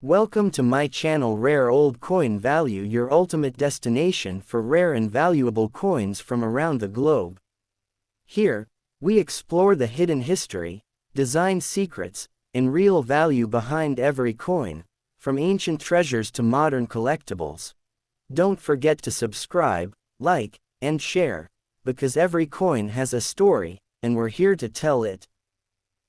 Welcome to my channel Rare Old Coin Value, your ultimate destination for rare and valuable coins from around the globe. Here, we explore the hidden history, design secrets, and real value behind every coin, from ancient treasures to modern collectibles. Don't forget to subscribe, like, and share, because every coin has a story, and we're here to tell it.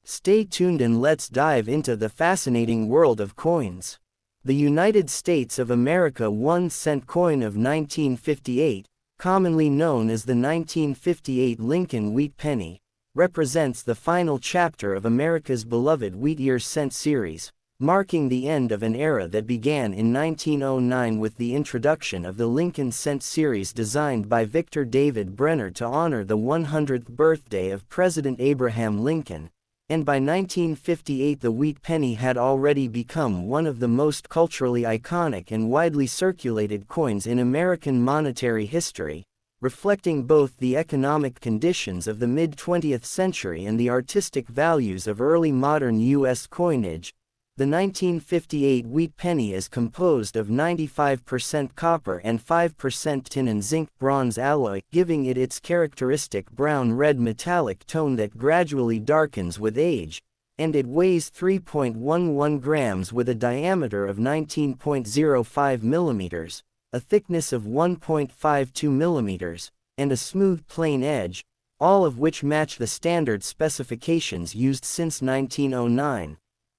Stay tuned and let's dive into the fascinating world of coins. The United States of America 1-cent coin of 1958, commonly known as the 1958 Lincoln Wheat Penny, represents the final chapter of America's beloved Wheat Years cent series, marking the end of an era that began in 1909 with the introduction of the Lincoln Cent series designed by Victor David Brenner to honor the 100th birthday of President Abraham Lincoln. And by 1958 the wheat penny had already become one of the most culturally iconic and widely circulated coins in American monetary history, reflecting both the economic conditions of the mid-20th century and the artistic values of early modern U.S. coinage. The 1958 wheat penny is composed of 95% copper and 5% tin and zinc bronze alloy, giving it its characteristic brown-red metallic tone that gradually darkens with age, and it weighs 3.11 grams with a diameter of 19.05 millimeters, a thickness of 1.52 millimeters, and a smooth plain edge, all of which match the standard specifications used since 1909.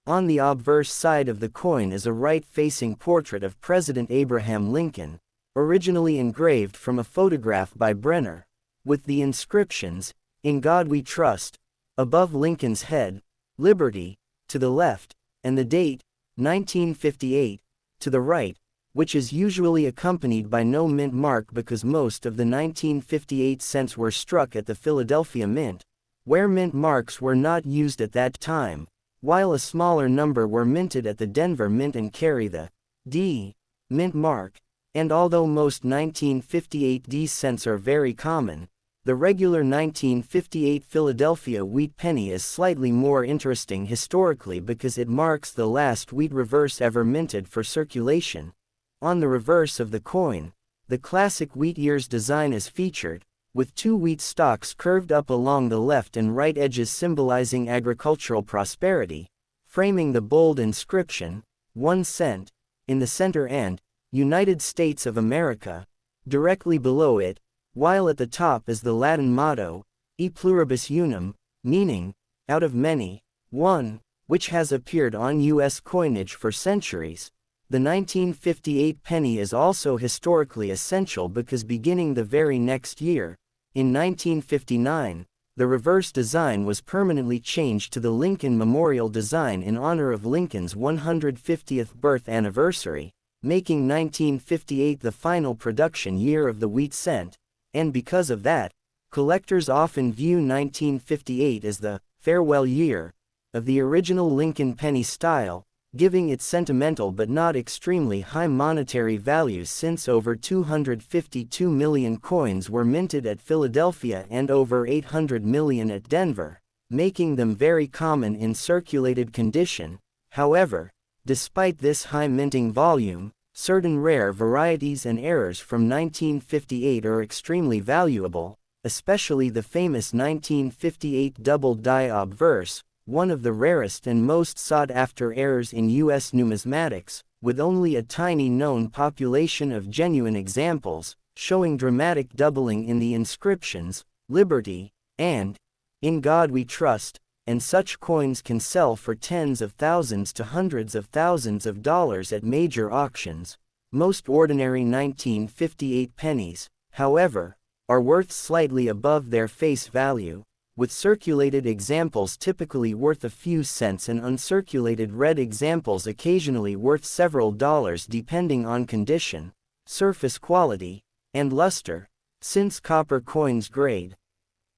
On the obverse side of the coin is a right-facing portrait of President Abraham Lincoln, originally engraved from a photograph by Brenner, with the inscriptions, "In God We Trust," above Lincoln's head, "Liberty," to the left, and the date, 1958, to the right, which is usually accompanied by no mint mark because most of the 1958 cents were struck at the Philadelphia Mint, where mint marks were not used at that time, while a smaller number were minted at the Denver Mint and carry the D mint mark. And although most 1958 D cents are very common, the regular 1958 Philadelphia wheat penny is slightly more interesting historically because it marks the last wheat reverse ever minted for circulation. On the reverse of the coin, the classic Wheat Years design is featured, with two wheat stalks curved up along the left and right edges symbolizing agricultural prosperity, framing the bold inscription, 1 cent, in the center and United States of America, directly below it, while at the top is the Latin motto, E pluribus unum, meaning, out of many, one, which has appeared on U.S. coinage for centuries. The 1958 penny is also historically essential because beginning the very next year, in 1959, the reverse design was permanently changed to the Lincoln Memorial design in honor of Lincoln's 150th birth anniversary, making 1958 the final production year of the wheat cent, and because of that, collectors often view 1958 as the farewell year of the original Lincoln penny style, giving it sentimental but not extremely high monetary value since over 252 million coins were minted at Philadelphia and over 800 million at Denver, making them very common in circulated condition. However, despite this high minting volume, certain rare varieties and errors from 1958 are extremely valuable, especially the famous 1958 double die obverse, one of the rarest and most sought-after errors in U.S. numismatics, with only a tiny known population of genuine examples, showing dramatic doubling in the inscriptions, "Liberty," and "In God We Trust," and such coins can sell for tens of thousands to hundreds of thousands of dollars at major auctions. Most ordinary 1958 pennies, however, are worth slightly above their face value, with circulated examples typically worth a few cents and uncirculated red examples occasionally worth several dollars depending on condition, surface quality, and luster, since copper coins grade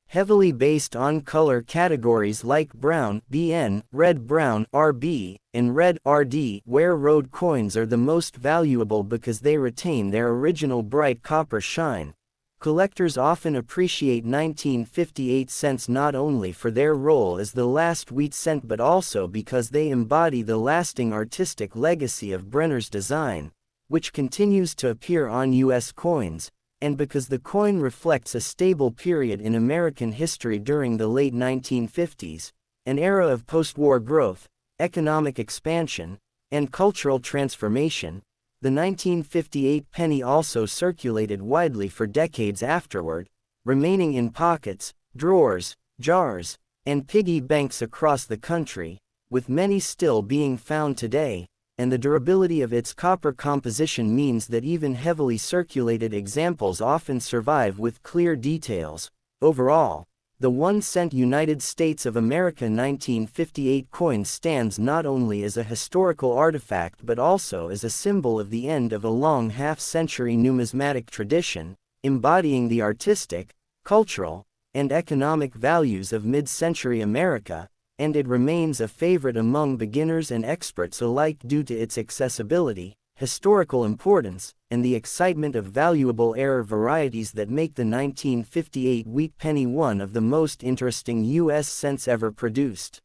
heavily based on color categories like brown (BN), red-brown (RB), and red (RD), where road coins are the most valuable because they retain their original bright copper shine. Collectors often appreciate 1958 cents not only for their role as the last wheat cent but also because they embody the lasting artistic legacy of Brenner's design, which continues to appear on U.S. coins, and because the coin reflects a stable period in American history during the late 1950s, an era of post-war growth, economic expansion, and cultural transformation. The 1958 penny also circulated widely for decades afterward, remaining in pockets, drawers, jars, and piggy banks across the country, with many still being found today, and the durability of its copper composition means that even heavily circulated examples often survive with clear details. Overall, the 1-cent United States of America 1958 coin stands not only as a historical artifact but also as a symbol of the end of a long half-century numismatic tradition, embodying the artistic, cultural, and economic values of mid-century America, and it remains a favorite among beginners and experts alike due to its accessibility, historical importance, and the excitement of valuable era varieties that make the 1958 wheat penny one of the most interesting U.S. cents ever produced.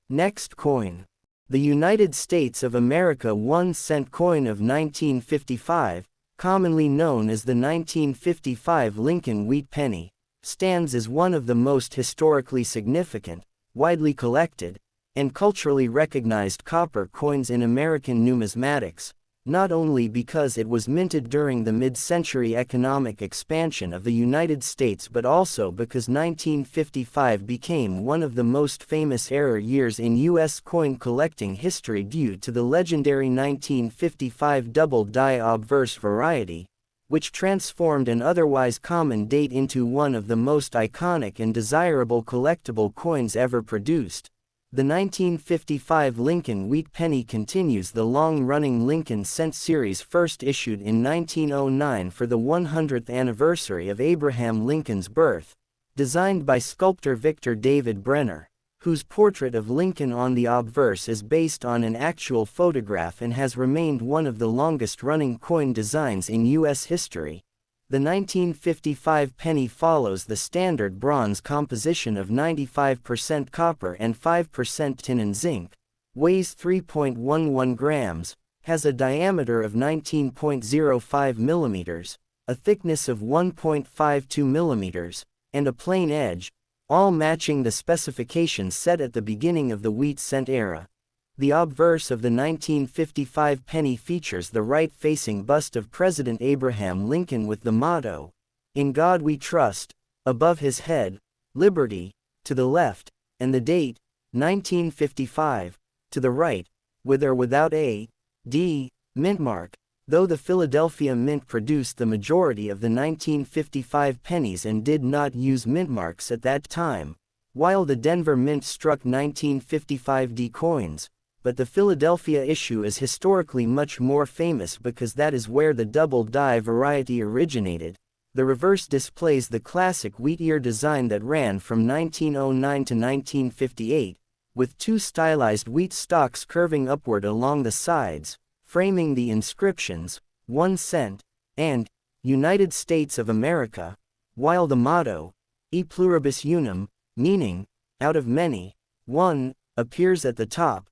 Next coin. The United States of America 1-cent coin of 1955, commonly known as the 1955 Lincoln wheat penny, stands as one of the most historically significant, widely collected, and culturally recognized copper coins in American numismatics, not only because it was minted during the mid-century economic expansion of the United States but also because 1955 became one of the most famous era years in U.S. coin collecting history due to the legendary 1955 double-die obverse variety, which transformed an otherwise common date into one of the most iconic and desirable collectible coins ever produced. The 1955 Lincoln wheat penny continues the long-running Lincoln cent series first issued in 1909 for the 100th anniversary of Abraham Lincoln's birth, designed by sculptor Victor David Brenner, whose portrait of Lincoln on the obverse is based on an actual photograph and has remained one of the longest-running coin designs in U.S. history. The 1955 penny follows the standard bronze composition of 95% copper and 5% tin and zinc, weighs 3.11 grams, has a diameter of 19.05 millimeters, a thickness of 1.52 millimeters, and a plain edge, all matching the specifications set at the beginning of the wheat cent era. The obverse of the 1955 penny features the right-facing bust of President Abraham Lincoln with the motto, "In God We Trust," above his head, "Liberty," to the left, and the date, 1955, to the right, with or without a D mint mark. Though the Philadelphia Mint produced the majority of the 1955 pennies and did not use mint marks at that time, while the Denver Mint struck 1955 D coins, but the Philadelphia issue is historically much more famous because that is where the double-die variety originated. The reverse displays the classic wheat ear design that ran from 1909 to 1958, with two stylized wheat stalks curving upward along the sides, framing the inscriptions, 1 cent, and United States of America, while the motto, E pluribus unum, meaning, out of many, one, appears at the top.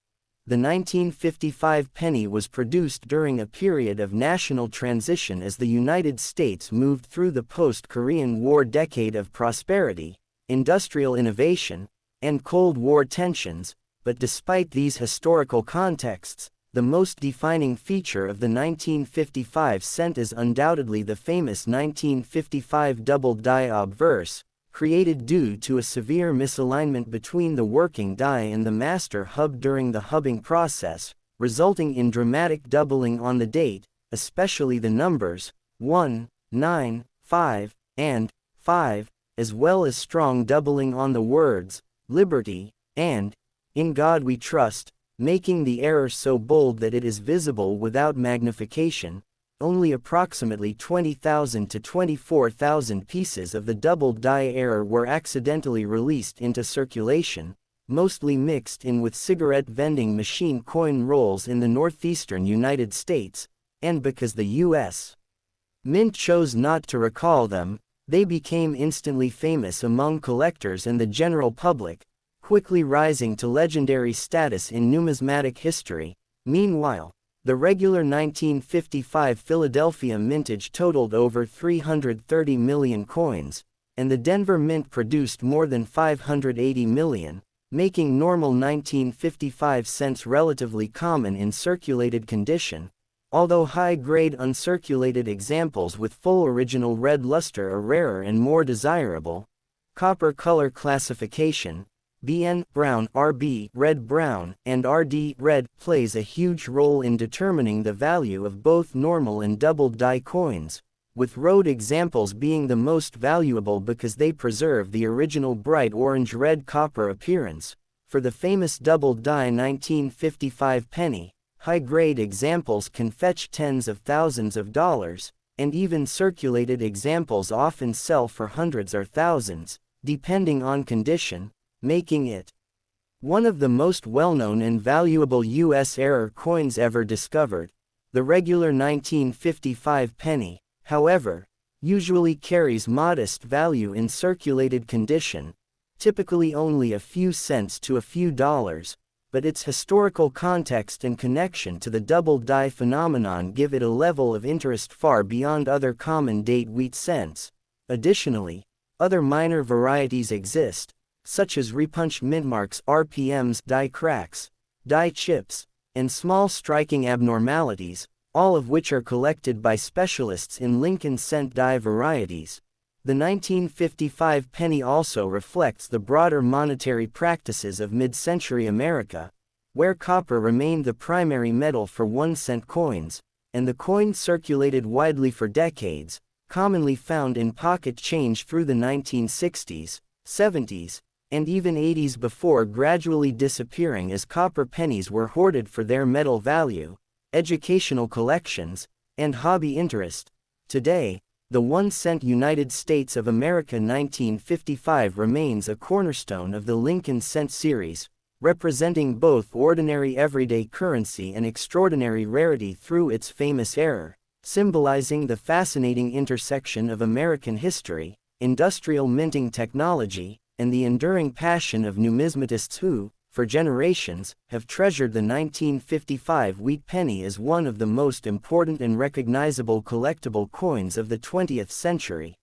The 1955 penny was produced during a period of national transition as the United States moved through the post-Korean War decade of prosperity, industrial innovation, and Cold War tensions, but despite these historical contexts, the most defining feature of the 1955 cent is undoubtedly the famous 1955 double-die obverse, created due to a severe misalignment between the working die and the master hub during the hubbing process, resulting in dramatic doubling on the date, especially the numbers 1, 9, 5, and 5, as well as strong doubling on the words liberty and in God We Trust, making the error so bold that it is visible without magnification. Only approximately 20,000 to 24,000 pieces of the double-die error were accidentally released into circulation, mostly mixed in with cigarette vending machine coin rolls in the northeastern United States, and because the U.S. Mint chose not to recall them, They became instantly famous among collectors and the general public, quickly rising to legendary status in numismatic history. Meanwhile, the regular 1955 Philadelphia mintage totaled over 330 million coins, and the Denver Mint produced more than 580 million, making normal 1955 cents relatively common in circulated condition, although high-grade uncirculated examples with full original red luster are rarer and more desirable. Copper color classification, BN brown, RB red brown, and RD red plays a huge role in determining the value of both normal and doubled die coins, with Rhode examples being the most valuable because they preserve the original bright orange-red copper appearance. For the famous doubled die 1955 penny, high-grade examples can fetch tens of thousands of dollars, and even circulated examples often sell for hundreds or thousands, depending on condition, making it one of the most well-known and valuable U.S. error coins ever discovered. The regular 1955 penny, however, usually carries modest value in circulated condition, typically only a few cents to a few dollars, but its historical context and connection to the double die phenomenon give it a level of interest far beyond other common date wheat cents. Additionally, other minor varieties exist, such as repunched mintmarks, RPMs, die cracks, die chips, and small striking abnormalities, all of which are collected by specialists in Lincoln cent die varieties. The 1955 penny also reflects the broader monetary practices of mid-century America, where copper remained the primary metal for 1-cent coins, and the coin circulated widely for decades, commonly found in pocket change through the 1960s, 70s, and even 80s before gradually disappearing as copper pennies were hoarded for their metal value, educational collections, and hobby interest. Today, the 1-cent United States of America 1955 remains a cornerstone of the Lincoln cent series, representing both ordinary everyday currency and extraordinary rarity through its famous error, symbolizing the fascinating intersection of American history, industrial minting technology, and the enduring passion of numismatists who, for generations, have treasured the 1955 wheat penny as one of the most important and recognizable collectible coins of the 20th century.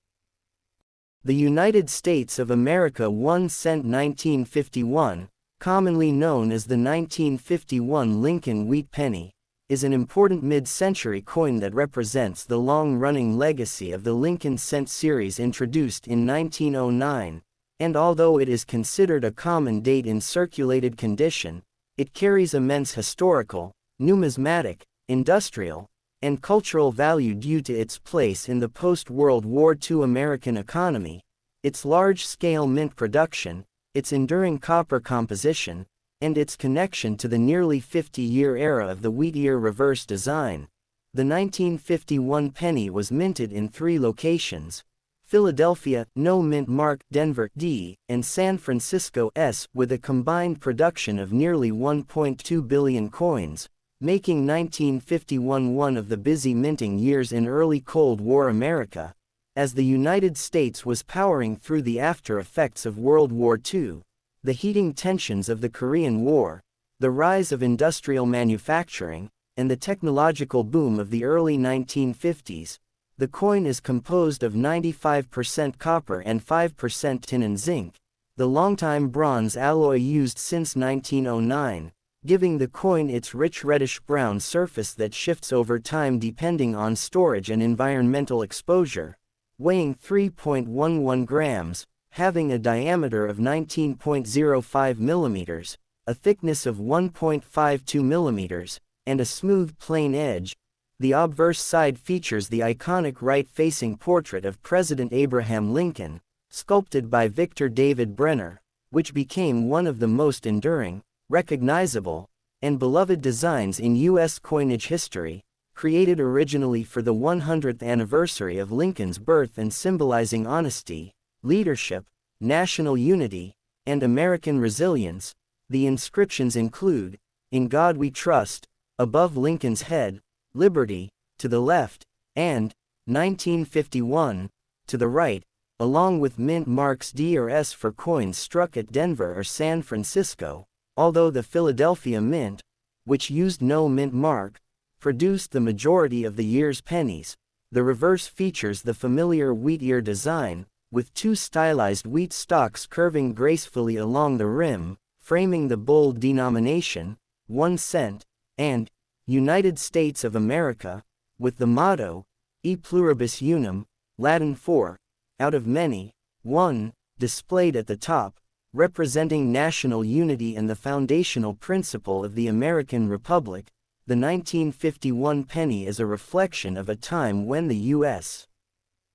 The United States of America 1-cent 1951, commonly known as the 1951 Lincoln wheat penny, is an important mid-century coin that represents the long-running legacy of the Lincoln cent series introduced in 1909. And although it is considered a common date in circulated condition, it carries immense historical, numismatic, industrial, and cultural value due to its place in the post-World War II American economy, its large-scale mint production, its enduring copper composition, and its connection to the nearly 50-year era of the wheat-ear reverse design. The 1951 penny was minted in 3 locations: Philadelphia, No Mint Mark, Denver, D, and San Francisco, S, with a combined production of nearly 1.2 billion coins, making 1951 one of the busy minting years in early Cold War America, as the United States was powering through the after-effects of World War II, the heating tensions of the Korean War, the rise of industrial manufacturing, and the technological boom of the early 1950s. The coin is composed of 95% copper and 5% tin and zinc, the longtime bronze alloy used since 1909, giving the coin its rich reddish-brown surface that shifts over time depending on storage and environmental exposure. Weighing 3.11 grams, having a diameter of 19.05 millimeters, a thickness of 1.52 millimeters, and a smooth plain edge, the obverse side features the iconic right-facing portrait of President Abraham Lincoln, sculpted by Victor David Brenner, which became one of the most enduring, recognizable, and beloved designs in U.S. coinage history, created originally for the 100th anniversary of Lincoln's birth and symbolizing honesty, leadership, national unity, and American resilience. The inscriptions include, "In God We Trust," above Lincoln's head, "Liberty," to the left, and "1951," to the right, along with mint marks D or S for coins struck at Denver or San Francisco, although the Philadelphia Mint, which used no mint mark, produced the majority of the year's pennies. The reverse features the familiar wheat ear design, with two stylized wheat stalks curving gracefully along the rim, framing the bold denomination, 1 cent, and United States of America, with the motto, E pluribus unum, Latin for, out of many, one, displayed at the top, representing national unity and the foundational principle of the American Republic. The 1951 penny is a reflection of a time when the U.S.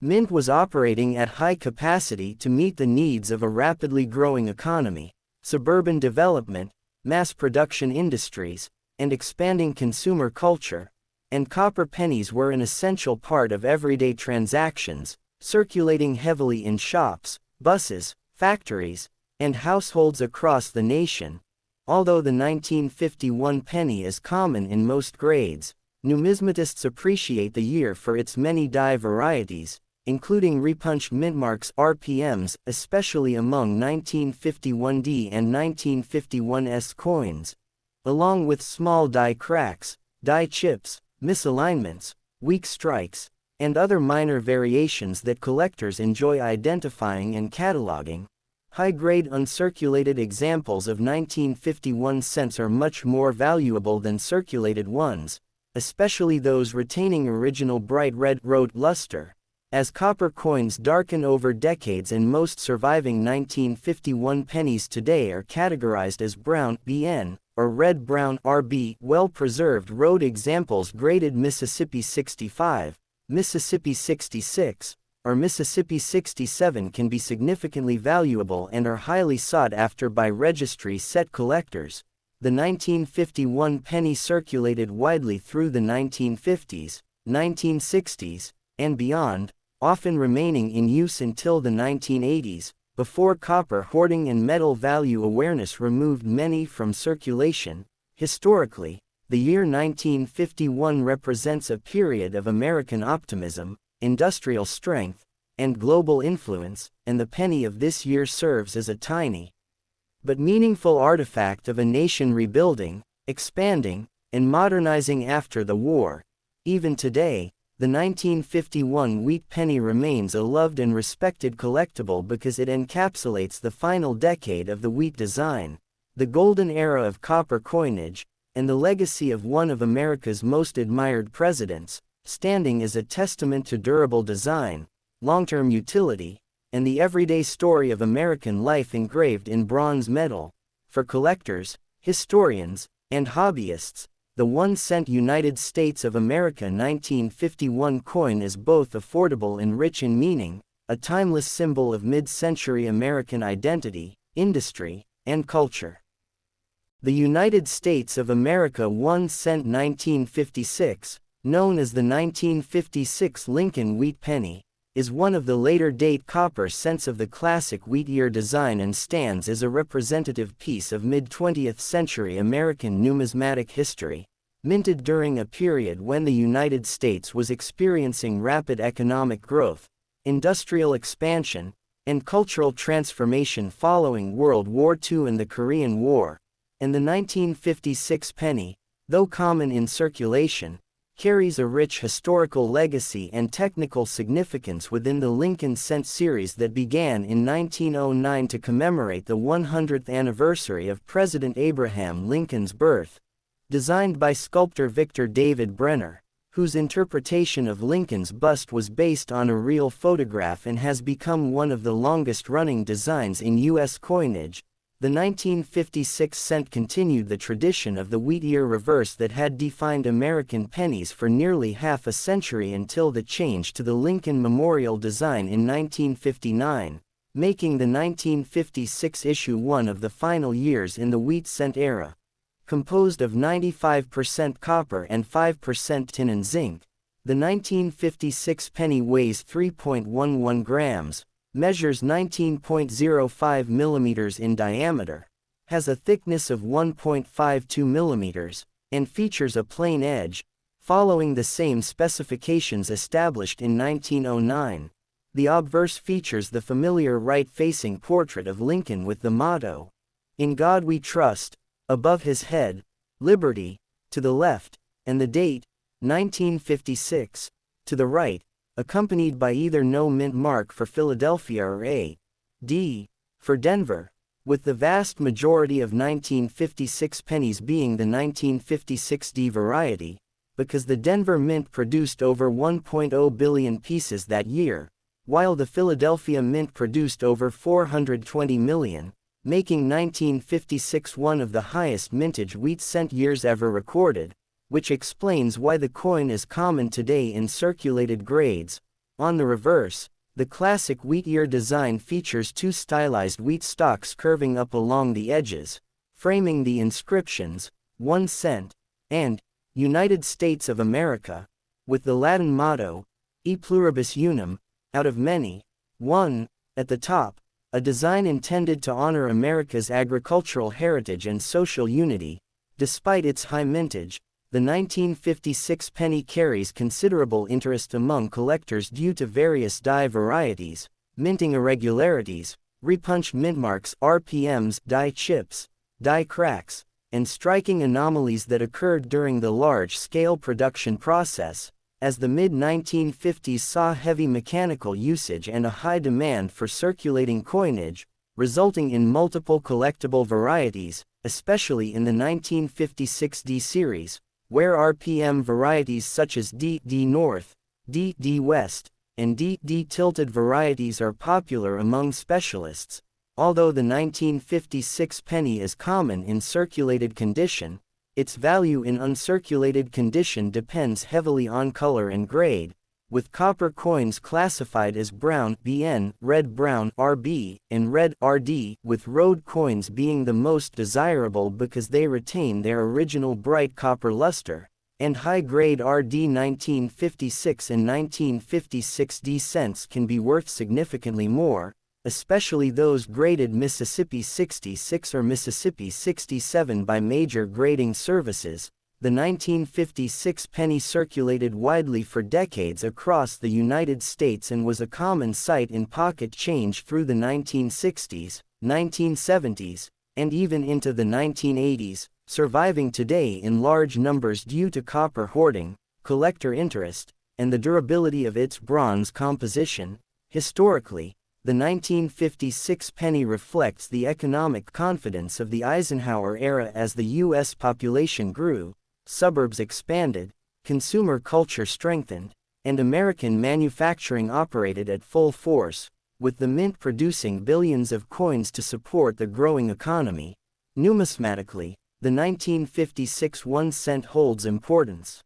Mint was operating at high capacity to meet the needs of a rapidly growing economy, suburban development, mass production industries, and expanding consumer culture, and copper pennies were an essential part of everyday transactions, circulating heavily in shops, buses, factories, and households across the nation. Although the 1951 penny is common in most grades, numismatists appreciate the year for its many die varieties, including repunched mintmarks RPMs, especially among 1951D and 1951S coins, along with small die cracks, die chips, misalignments, weak strikes, and other minor variations that collectors enjoy identifying and cataloging. High-grade uncirculated examples of 1951 cents are much more valuable than circulated ones, especially those retaining original bright red road luster. As copper coins darken over decades and most surviving 1951 pennies today are categorized as brown (BN) or red-brown (RB), well-preserved road examples graded Mississippi 65, Mississippi 66, or Mississippi 67 can be significantly valuable and are highly sought after by registry set collectors. The 1951 penny circulated widely through the 1950s, 1960s, and beyond, often remaining in use until the 1980s, before copper hoarding and metal value awareness removed many from circulation. Historically, the year 1951 represents a period of American optimism, industrial strength, and global influence, and the penny of this year serves as a tiny but meaningful artifact of a nation rebuilding, expanding, and modernizing after the war. Even today, the 1951 wheat penny remains a loved and respected collectible because it encapsulates the final decade of the wheat design, the golden era of copper coinage, and the legacy of one of America's most admired presidents, standing as a testament to durable design, long-term utility, and the everyday story of American life engraved in bronze metal. For collectors, historians, and hobbyists, the 1 cent United States of America 1951 coin is both affordable and rich in meaning, a timeless symbol of mid-century American identity, industry, and culture. The United States of America 1 cent 1956, known as the 1956 Lincoln Wheat Penny, is one of the later-date copper cents of the classic wheat ear design and stands as a representative piece of mid-20th century American numismatic history. Minted during a period when the United States was experiencing rapid economic growth, industrial expansion, and cultural transformation following World War II and the Korean War, and the 1956 penny, though common in circulation, carries a rich historical legacy and technical significance within the Lincoln Cent series that began in 1909 to commemorate the 100th anniversary of President Abraham Lincoln's birth. Designed by sculptor Victor David Brenner, whose interpretation of Lincoln's bust was based on a real photograph and has become one of the longest-running designs in U.S. coinage, the 1956 cent continued the tradition of the wheat ear reverse that had defined American pennies for nearly half a century until the change to the Lincoln Memorial design in 1959, making the 1956 issue one of the final years in the wheat cent era. Composed of 95% copper and 5% tin and zinc, the 1956 penny weighs 3.11 grams, measures 19.05 millimeters in diameter, has a thickness of 1.52 millimeters, and features a plain edge, following the same specifications established in 1909. The obverse features the familiar right-facing portrait of Lincoln with the motto, "In God We Trust," above his head, "Liberty," to the left, and the date, 1956, to the right, accompanied by either no mint mark for Philadelphia or a D for Denver, with the vast majority of 1956 pennies being the 1956 D variety, because the Denver Mint produced over 1.0 billion pieces that year, while the Philadelphia Mint produced over 420 million, making 1956 one of the highest mintage wheat cent years ever recorded, which explains why the coin is common today in circulated grades. On the reverse, the classic wheat ear design features two stylized wheat stalks curving up along the edges, framing the inscriptions, 1 cent, and United States of America, with the Latin motto, E pluribus unum, out of many, one, at the top, a design intended to honor America's agricultural heritage and social unity. Despite its high mintage, the 1956 penny carries considerable interest among collectors due to various die varieties, minting irregularities, repunched mint marks, RPMs, die chips, die cracks, and striking anomalies that occurred during the large-scale production process, as the mid-1950s saw heavy mechanical usage and a high demand for circulating coinage, resulting in multiple collectible varieties, especially in the 1956 D series, where RPM varieties such as D North, D West, and D tilted varieties are popular among specialists. Although the 1956 penny is common in circulated condition, its value in uncirculated condition depends heavily on color and grade, with copper coins classified as brown (BN), red-brown (RB), and red (RD), with road coins being the most desirable because they retain their original bright copper luster, and high-grade RD 1956 and 1956 D cents can be worth significantly more, especially those graded Mississippi 66 or Mississippi 67 by major grading services. The 1956 penny circulated widely for decades across the United States and was a common sight in pocket change through the 1960s, 1970s, and even into the 1980s, surviving today in large numbers due to copper hoarding, collector interest, and the durability of its bronze composition. Historically, the 1956 penny reflects the economic confidence of the Eisenhower era as the U.S. population grew, suburbs expanded, consumer culture strengthened, and American manufacturing operated at full force, with the mint producing billions of coins to support the growing economy. Numismatically, the 1956 1 cent holds importance.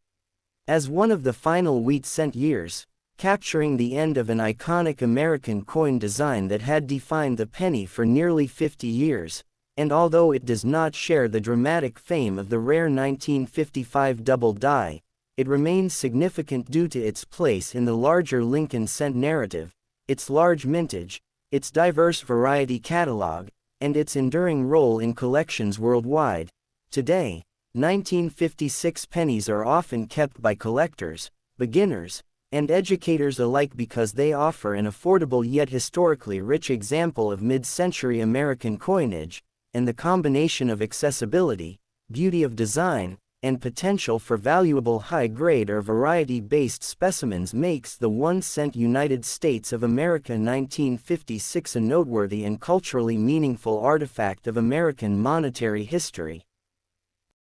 As one of the final wheat cent years, capturing the end of an iconic American coin design that had defined the penny for nearly 50 years, and although it does not share the dramatic fame of the rare 1955 double die, it remains significant due to its place in the larger Lincoln cent narrative, its large mintage, its diverse variety catalog, and its enduring role in collections worldwide. Today, 1956 pennies are often kept by collectors, beginners, and educators alike because they offer an affordable yet historically rich example of mid-century American coinage, and the combination of accessibility, beauty of design, and potential for valuable high-grade or variety-based specimens makes the 1 cent United States of America 1956 a noteworthy and culturally meaningful artifact of American monetary history.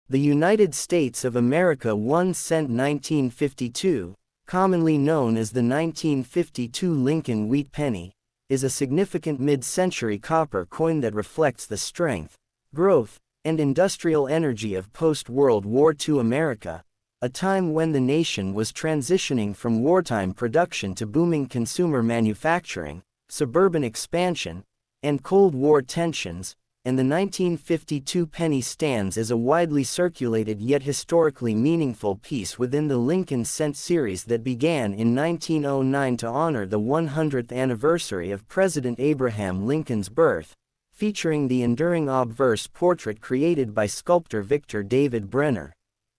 The United States of America 1 cent 1952, commonly known as the 1952 Lincoln wheat penny, is a significant mid-century copper coin that reflects the strength, growth, and industrial energy of post-World War II America, a time when the nation was transitioning from wartime production to booming consumer manufacturing, suburban expansion, and Cold War tensions, and the 1952 penny stands as a widely circulated yet historically meaningful piece within the Lincoln cent series that began in 1909 to honor the 100th anniversary of President Abraham Lincoln's birth, featuring the enduring obverse portrait created by sculptor Victor David Brenner.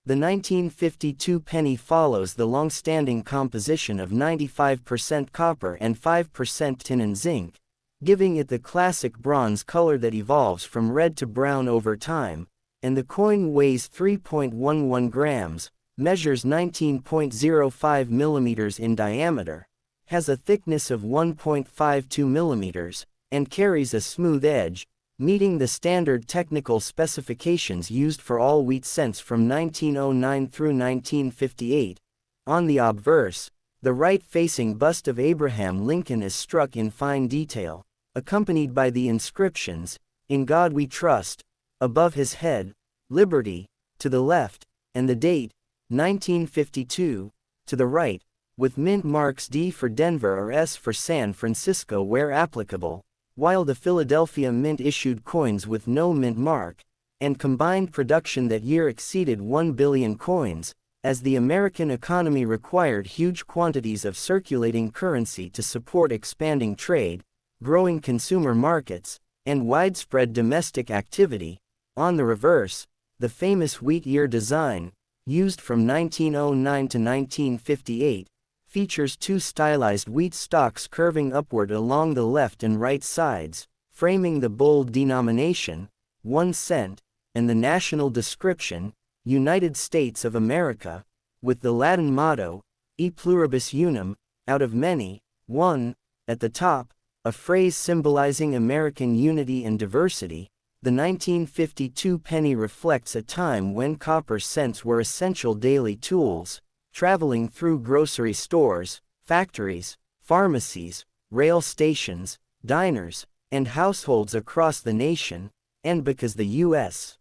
The 1952 penny follows the long-standing composition of 95% copper and 5% tin and zinc, giving it the classic bronze color that evolves from red to brown over time, and the coin weighs 3.11 grams, measures 19.05 millimeters in diameter, has a thickness of 1.52 millimeters, and carries a smooth edge, meeting the standard technical specifications used for all wheat cents from 1909 through 1958. On the obverse, the right-facing bust of Abraham Lincoln is struck in fine detail, accompanied by the inscriptions, "In God We Trust," above his head, "Liberty," to the left, and the date, 1952, to the right, with mint marks D for Denver or S for San Francisco where applicable, while the Philadelphia Mint issued coins with no mint mark, and combined production that year exceeded 1 billion coins, as the American economy required huge quantities of circulating currency to support expanding trade, growing consumer markets, and widespread domestic activity. On the reverse, the famous wheat ear design, used from 1909 to 1958, features two stylized wheat stalks curving upward along the left and right sides, framing the bold denomination, 1 cent, and the national description, United States of America, with the Latin motto, E pluribus unum, out of many, one, at the top, a phrase symbolizing American unity and diversity. The 1952 penny reflects a time when copper cents were essential daily tools, traveling through grocery stores, factories, pharmacies, rail stations, diners, and households across the nation, and because the U.S.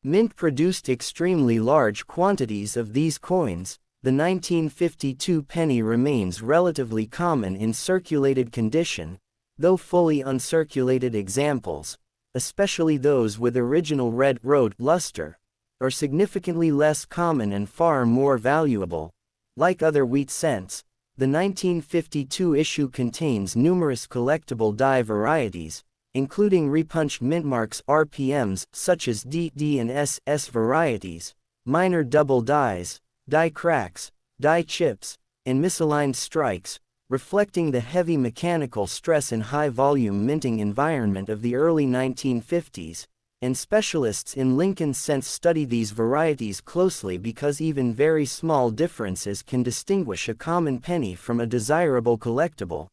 Mint produced extremely large quantities of these coins, the 1952 penny remains relatively common in circulated condition, though fully uncirculated examples, especially those with original red road luster, are significantly less common and far more valuable. Like other wheat cents, the 1952 issue contains numerous collectible die varieties, including repunched mint marks RPMs such as D, D and S varieties, minor double dies, die cracks, die chips, and misaligned strikes, reflecting the heavy mechanical stress and high-volume minting environment of the early 1950s. And specialists in Lincoln cents study these varieties closely because even very small differences can distinguish a common penny from a desirable collectible.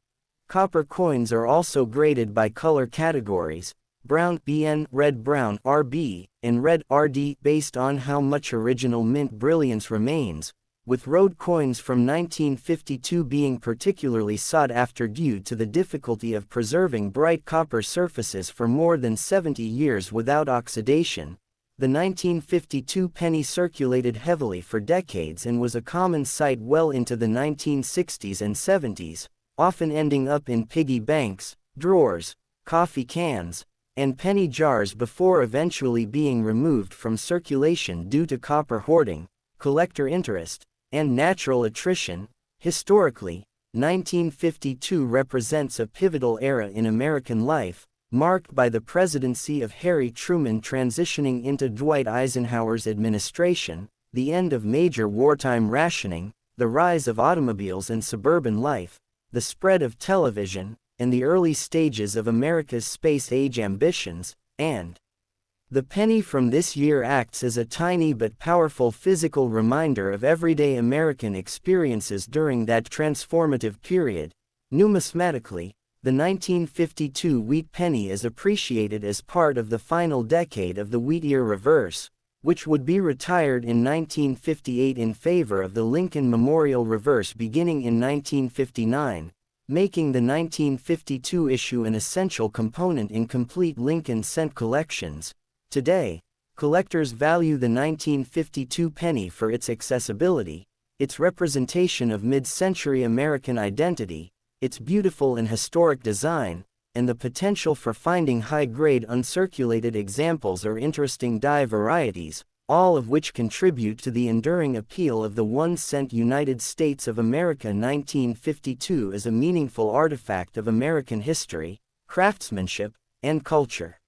Copper coins are also graded by color categories, brown BN, red brown RB, and red RD based on how much original mint brilliance remains, with road coins from 1952 being particularly sought after due to the difficulty of preserving bright copper surfaces for more than 70 years without oxidation. The 1952 penny circulated heavily for decades and was a common sight well into the 1960s and 70s, often ending up in piggy banks, drawers, coffee cans, and penny jars before eventually being removed from circulation due to copper hoarding, collector interest, and natural attrition. Historically, 1952 represents a pivotal era in American life, marked by the presidency of Harry Truman transitioning into Dwight Eisenhower's administration, the end of major wartime rationing, the rise of automobiles and suburban life, the spread of television, and the early stages of America's space-age ambitions, and the penny from this year acts as a tiny but powerful physical reminder of everyday American experiences during that transformative period. Numismatically, the 1952 wheat penny is appreciated as part of the final decade of the wheat ear reverse, which would be retired in 1958 in favor of the Lincoln Memorial reverse beginning in 1959, making the 1952 issue an essential component in complete Lincoln cent collections. Today, collectors value the 1952 penny for its accessibility, its representation of mid-century American identity, its beautiful and historic design, and the potential for finding high-grade uncirculated examples or interesting die varieties, all of which contribute to the enduring appeal of the 1-cent United States of America. 1952 as a meaningful artifact of American history, craftsmanship, and culture.